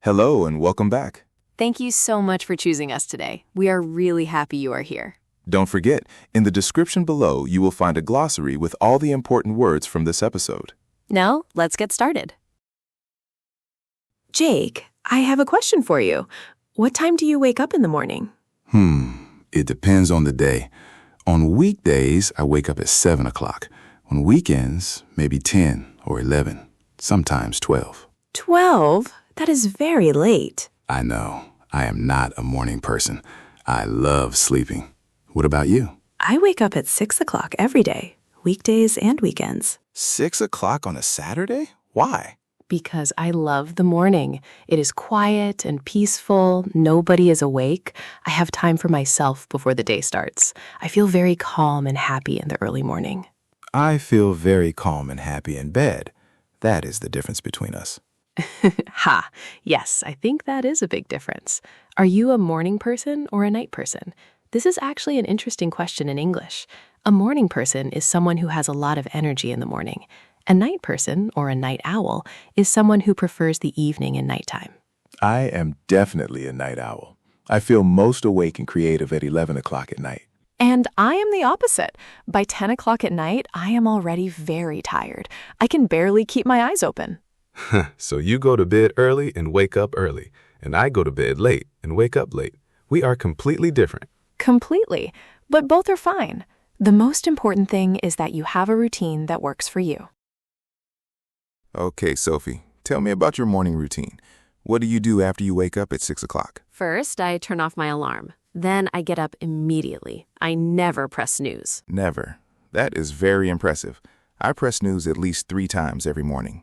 Hello and welcome back. Thank you so much for choosing us today. We are really happy you are here. Don't forget, in the description below, you will find a glossary with all the important words from this episode. Now, let's get started. Jake, I have a question for you. What time do you wake up in the morning? It depends on the day. On weekdays, I wake up at 7 o'clock. On weekends, maybe 10 or 11, sometimes 12. 12? That is very late. I know. I am not a morning person. I love sleeping. What about you? I wake up at 6 o'clock every day, weekdays and weekends. 6 o'clock on a Saturday? Why? Because I love the morning. It is quiet and peaceful. Nobody is awake. I have time for myself before the day starts. I feel very calm and happy in the early morning. I feel very calm and happy in bed. That is the difference between us. Ha! Yes, I think that is a big difference. Are you a morning person or a night person? This is actually an interesting question in English. A morning person is someone who has a lot of energy in the morning. A night person, or a night owl, is someone who prefers the evening and nighttime. I am definitely a night owl. I feel most awake and creative at 11 o'clock at night. And I am the opposite. By 10 o'clock at night, I am already very tired. I can barely keep my eyes open. So you go to bed early and wake up early, and I go to bed late and wake up late. We are completely different. Completely. But both are fine. The most important thing is that you have a routine that works for you. Okay, Sophie, tell me about your morning routine. What do you do after you wake up at 6 o'clock? First, I turn off my alarm. Then I get up immediately. I never press snooze. Never. That is very impressive. I press snooze at least 3 times every morning.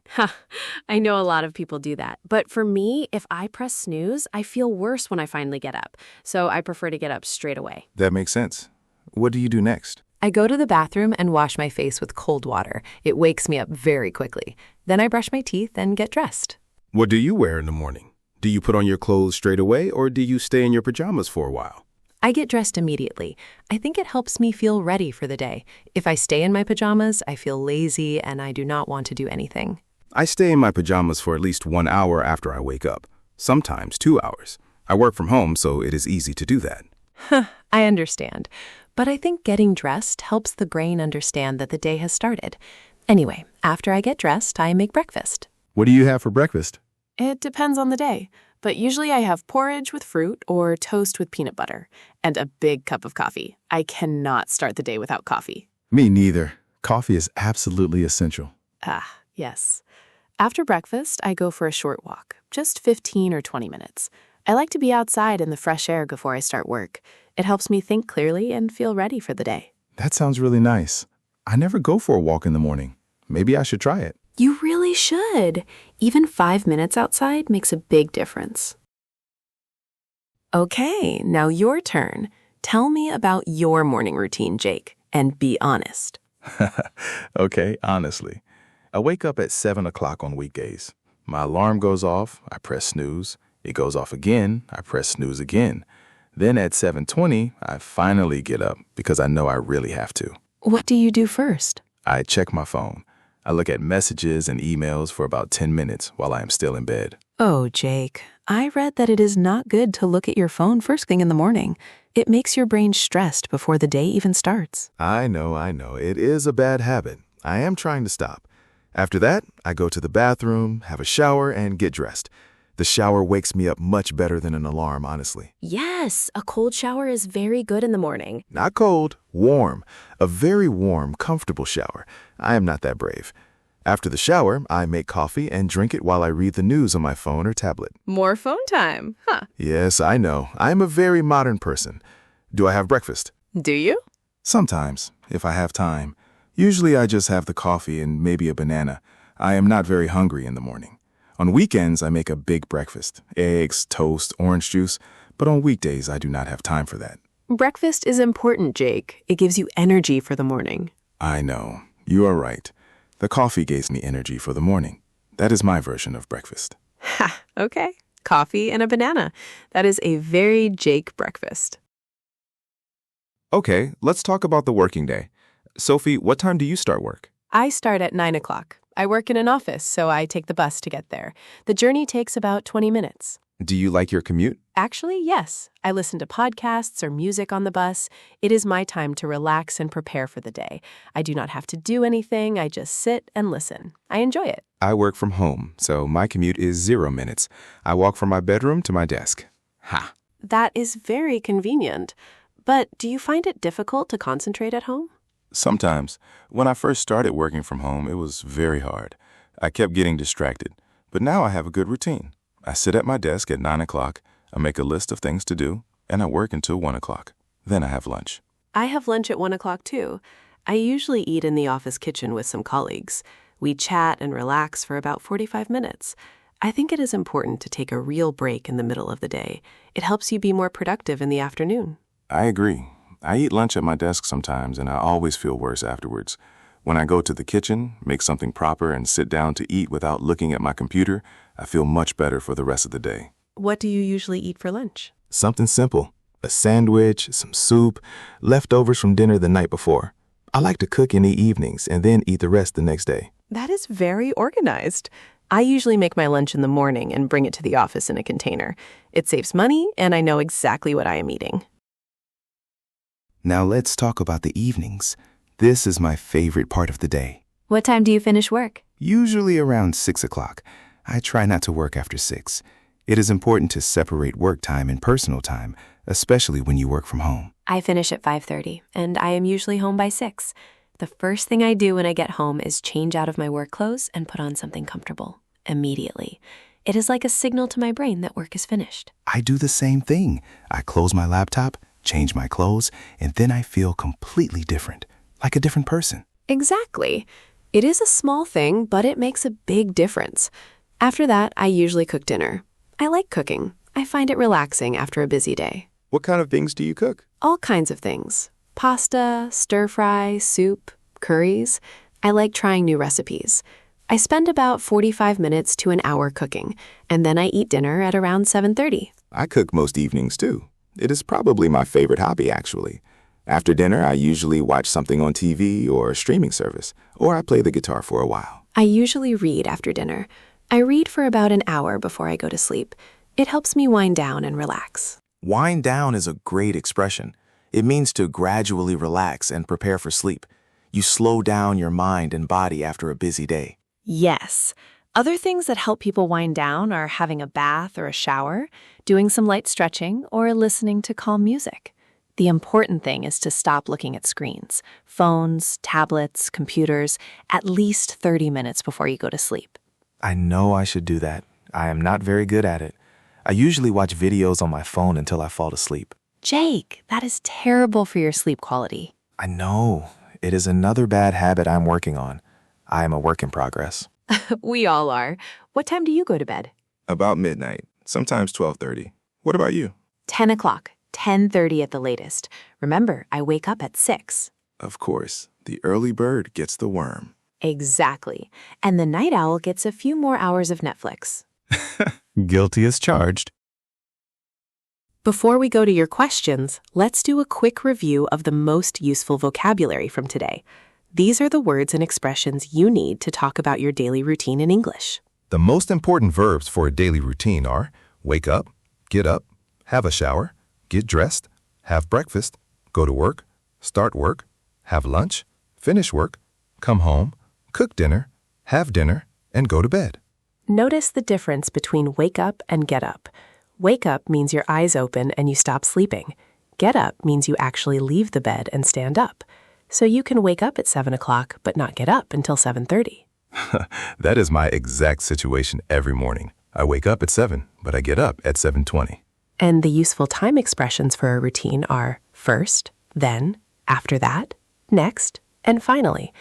I know a lot of people do that. But for me, if I press snooze, I feel worse when I finally get up. So I prefer to get up straight away. That makes sense. What do you do next? I go to the bathroom and wash my face with cold water. It wakes me up very quickly. Then I brush my teeth and get dressed. What do you wear in the morning? Do you put on your clothes straight away, or do you stay in your pajamas for a while? I get dressed immediately. I think it helps me feel ready for the day. If I stay in my pajamas, I feel lazy and I do not want to do anything. I stay in my pajamas for at least 1 hour after I wake up, sometimes 2 hours. I work from home, so it is easy to do that. I understand. But I think getting dressed helps the brain understand that the day has started. Anyway, after I get dressed, I make breakfast. What do you have for breakfast? It depends on the day, but usually I have porridge with fruit or toast with peanut butter and a big cup of coffee. I cannot start the day without coffee. Me neither. Coffee is absolutely essential. Ah, yes. After breakfast, I go for a short walk, just 15 or 20 minutes. I like to be outside in the fresh air before I start work. It helps me think clearly and feel ready for the day. That sounds really nice. I never go for a walk in the morning. Maybe I should try it. You really should. Even 5 minutes outside makes a big difference. Okay, now your turn. Tell me about your morning routine, Jake, and be honest. Okay, honestly. I wake up at 7 o'clock on weekdays. My alarm goes off, I press snooze. It goes off again, I press snooze again. Then at 7:20, I finally get up because I know I really have to. What do you do first? I check my phone. I look at messages and emails for about 10 minutes while I am still in bed. Oh, Jake, I read that it is not good to look at your phone first thing in the morning. It makes your brain stressed before the day even starts. I know. It is a bad habit. I am trying to stop. After that, I go to the bathroom, have a shower, and get dressed. The shower wakes me up much better than an alarm, honestly. Yes, a cold shower is very good in the morning. Not cold, warm. A very warm, comfortable shower. I am not that brave. After the shower, I make coffee and drink it while I read the news on my phone or tablet. More phone time, huh? Yes, I know. I am a very modern person. Do I have breakfast? Do you? Sometimes, if I have time. Usually I just have the coffee and maybe a banana. I am not very hungry in the morning. On weekends, I make a big breakfast. Eggs, toast, orange juice. But on weekdays, I do not have time for that. Breakfast is important, Jake. It gives you energy for the morning. I know. You are right. The coffee gives me energy for the morning. That is my version of breakfast. Ha, okay. Coffee and a banana. That is a very Jake breakfast. Okay, let's talk about the working day. Sophie, what time do you start work? I start at 9 o'clock. I work in an office, so I take the bus to get there. The journey takes about 20 minutes. Do you like your commute? Actually, yes. I listen to podcasts or music on the bus. It is my time to relax and prepare for the day. I do not have to do anything. I just sit and listen. I enjoy it. I work from home, so my commute is 0 minutes. I walk from my bedroom to my desk. Ha! That is very convenient. But do you find it difficult to concentrate at home? Sometimes. When I first started working from home, it was very hard. I kept getting distracted. But now I have a good routine. I sit at my desk at 9 o'clock, I make a list of things to do, and I work until 1 o'clock. Then I have lunch. I have lunch at 1 o'clock too. I usually eat in the office kitchen with some colleagues. We chat and relax for about 45 minutes. I think it is important to take a real break in the middle of the day. It helps you be more productive in the afternoon. I agree. I eat lunch at my desk sometimes, and I always feel worse afterwards. When I go to the kitchen, make something proper, and sit down to eat without looking at my computer, I feel much better for the rest of the day. What do you usually eat for lunch? Something simple. A sandwich, some soup, leftovers from dinner the night before. I like to cook in the evenings and then eat the rest the next day. That is very organized. I usually make my lunch in the morning and bring it to the office in a container. It saves money, and I know exactly what I am eating. Now let's talk about the evenings. This is my favorite part of the day. What time do you finish work? Usually around 6 o'clock. I try not to work after 6. It is important to separate work time and personal time, especially when you work from home. I finish at 5:30, and I am usually home by 6. The first thing I do when I get home is change out of my work clothes and put on something comfortable, immediately. It is like a signal to my brain that work is finished. I do the same thing. I close my laptop, change my clothes, and then I feel completely different, like a different person. Exactly. It is a small thing, but it makes a big difference. After that, I usually cook dinner. I like cooking. I find it relaxing after a busy day. What kind of things do you cook? All kinds of things. Pasta, stir-fry, soup, curries. I like trying new recipes. I spend about 45 minutes to an hour cooking, and then I eat dinner at around 7:30. I cook most evenings too. It is probably my favorite hobby, actually. After dinner, I usually watch something on TV or a streaming service, or I play the guitar for a while. I usually read after dinner. I read for about an hour before I go to sleep. It helps me wind down and relax. Wind down is a great expression. It means to gradually relax and prepare for sleep. You slow down your mind and body after a busy day. Yes. Other things that help people wind down are having a bath or a shower, doing some light stretching, or listening to calm music. The important thing is to stop looking at screens, phones, tablets, computers, at least 30 minutes before you go to sleep. I know I should do that. I am not very good at it. I usually watch videos on my phone until I fall asleep. Jake, that is terrible for your sleep quality. I know. It is another bad habit I'm working on. I am a work in progress. We all are. What time do you go to bed? About midnight, sometimes 12:30. What about you? 10 o'clock, 10:30 at the latest. Remember, I wake up at 6. Of course, the early bird gets the worm. Exactly. And the night owl gets a few more hours of Netflix. Guilty as charged. Before we go to your questions, let's do a quick review of the most useful vocabulary from today. These are the words and expressions you need to talk about your daily routine in English. The most important verbs for a daily routine are wake up, get up, have a shower, get dressed, have breakfast, go to work, start work, have lunch, finish work, come home, cook dinner, have dinner, and go to bed. Notice the difference between wake up and get up. Wake up means your eyes open and you stop sleeping. Get up means you actually leave the bed and stand up. So you can wake up at 7 o'clock but not get up until 7:30. That is my exact situation every morning. I wake up at 7, but I get up at 7:20. And the useful time expressions for a routine are first, then, after that, next, and finally.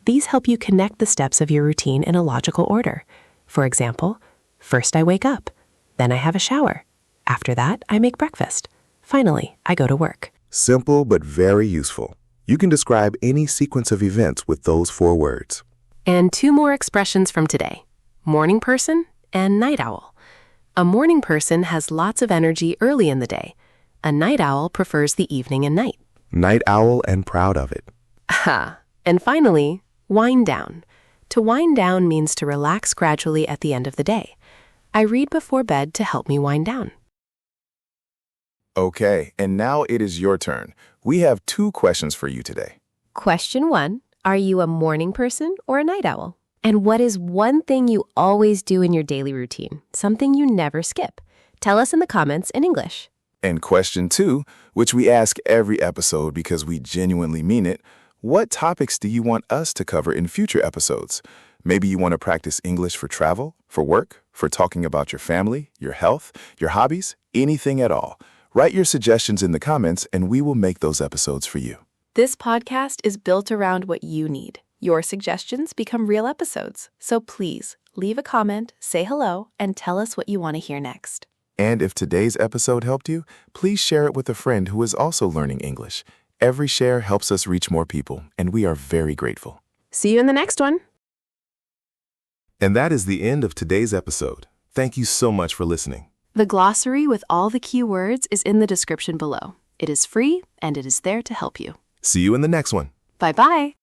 These help you connect the steps of your routine in a logical order. For example, first I wake up, then I have a shower. After that, I make breakfast. Finally, I go to work. Simple but very useful. You can describe any sequence of events with those 4 words. And 2 more expressions from today: morning person and night owl. A morning person has lots of energy early in the day. A night owl prefers the evening and night. Night owl and proud of it. Aha. And finally, wind down. To wind down means to relax gradually at the end of the day. I read before bed to help me wind down. Okay, and now it is your turn. We have 2 questions for you today. Question 1. Are you a morning person or a night owl? And what is one thing you always do in your daily routine? Something you never skip? Tell us in the comments in English. And question 2, which we ask every episode because we genuinely mean it, what topics do you want us to cover in future episodes? Maybe you want to practice English for travel, for work, for talking about your family, your health, your hobbies, anything at all. Write your suggestions in the comments and we will make those episodes for you. This podcast is built around what you need. Your suggestions become real episodes. So please leave a comment, say hello, and tell us what you want to hear next. And if today's episode helped you, please share it with a friend who is also learning English. Every share helps us reach more people, and we are very grateful. See you in the next one. And that is the end of today's episode. Thank you so much for listening. The glossary with all the key words is in the description below. It is free, and it is there to help you. See you in the next one. Bye-bye.